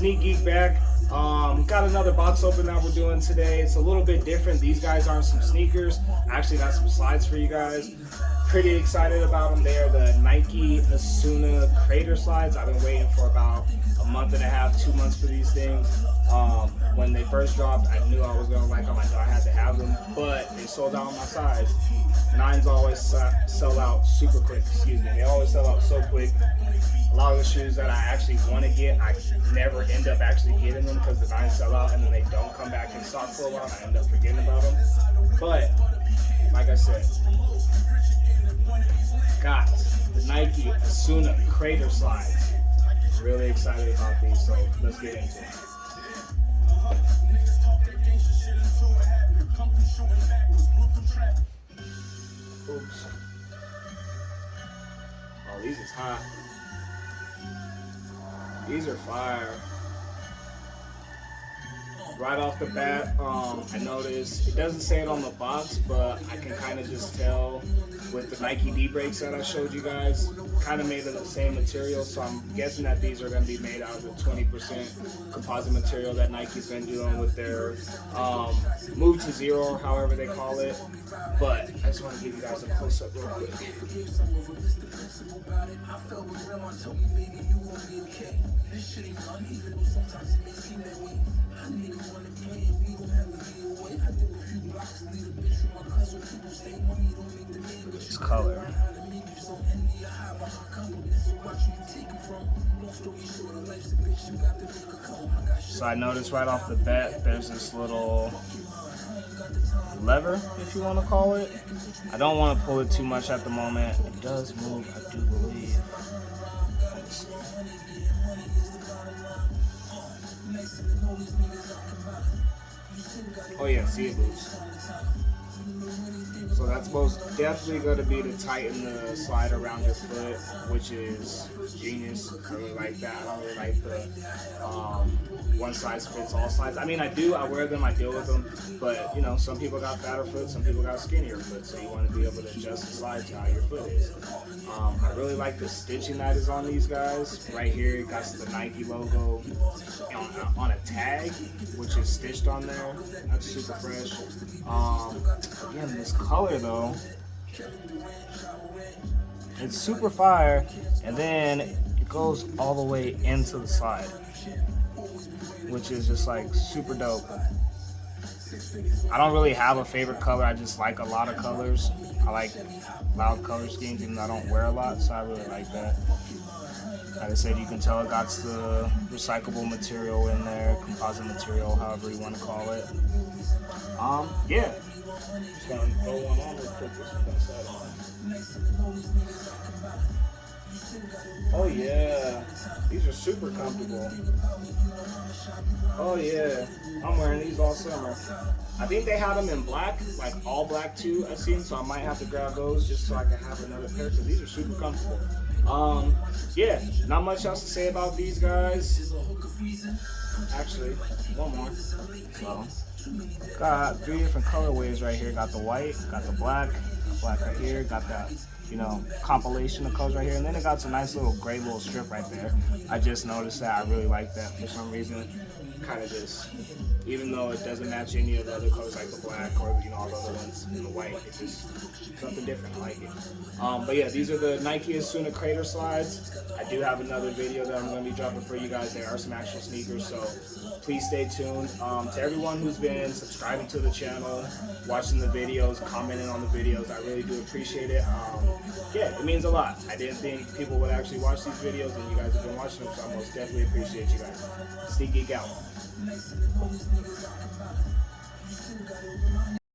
Sneak Geek back. Got another box open that we're doing today. It's a little bit different. These guys aren't some sneakers. I actually got some slides for you guys. Pretty excited about them. They are the Nike Asuna Crater slides. I've been waiting for about a month and a half, 2 months for these things. When they first dropped, I knew I was going to like them. I knew I had to have them, but they sold out my size. Nines always sell out super quick. Excuse me. They always sell out so quick. A lot of the shoes that I actually want to get, I never end up actually getting them because the nines sell out and then they don't come back in stock for a while and I end up forgetting about them. But, like I said, got the Nike Asuna Crater slides. Really excited about these, so let's get into it. Oops. Oh, these is hot. These are fire. Right off the bat, I noticed, it doesn't say it on the box, but I can kind of just tell with the Nike D-brakes that I showed you guys, kind of made of the same material, so I'm guessing that these are going to be made out of the 20% composite material that Nike's been doing with their Move to Zero, or however they call it. But I just want to give you guys a close-up real quick. This color. So I noticed right off the bat there's this little lever, if you want to call it. I don't want to pull it too much at the moment. It does move, I do believe. Oh yeah, see, it moves. So that's most definitely going to be to tighten the slide around your foot, which is genius. I really like that. I don't really like the one size fits all slides. I mean, I do. I wear them. I deal with them. But, you know, some people got fatter foot. Some people got skinnier foot. So you want to be able to adjust the slide to how your foot is. I really like the stitching that is on these guys. Right here, it got the Nike logo on a tag, which is stitched on there. That's super fresh. Again, this color though, it's super fire, and then it goes all the way into the slide, which is just like super dope. I don't really have a favorite color. I just like a lot of colors. I like loud color schemes, even though I don't wear a lot, so I really like that. Like I said, you can tell it got the recyclable material in there, composite material, however you want to call it. Yeah. Just gonna throw one on real quick. This one side on. Oh yeah, these are super comfortable. Oh yeah, I'm wearing these all summer. I think they had them in black, like all black too, I've seen, so I might have to grab those just so I can have another pair because these are super comfortable. Yeah, not much else to say about these guys. Actually, one more. So, got 3 different colorways right here. Got the white, got the black right here, got that, you know, compilation of colors right here, and then it got some nice little gray little strip right there. I just noticed that. I really like that for some reason. Kind of just, even though it doesn't match any of the other colors like the black or, you know, all the other ones in the white, it's just something different. I like it. But yeah, these are the Nike Asuna Crater slides. I do have another video that I'm going to be dropping for you guys. There are some actual sneakers, so please stay tuned. To everyone who's been subscribing to the channel, watching the videos, commenting on the videos, I really do appreciate it. Yeah, it means a lot. I didn't think people would actually watch these videos, and you guys have been watching them, so I most definitely appreciate you guys. Sneak Geek out.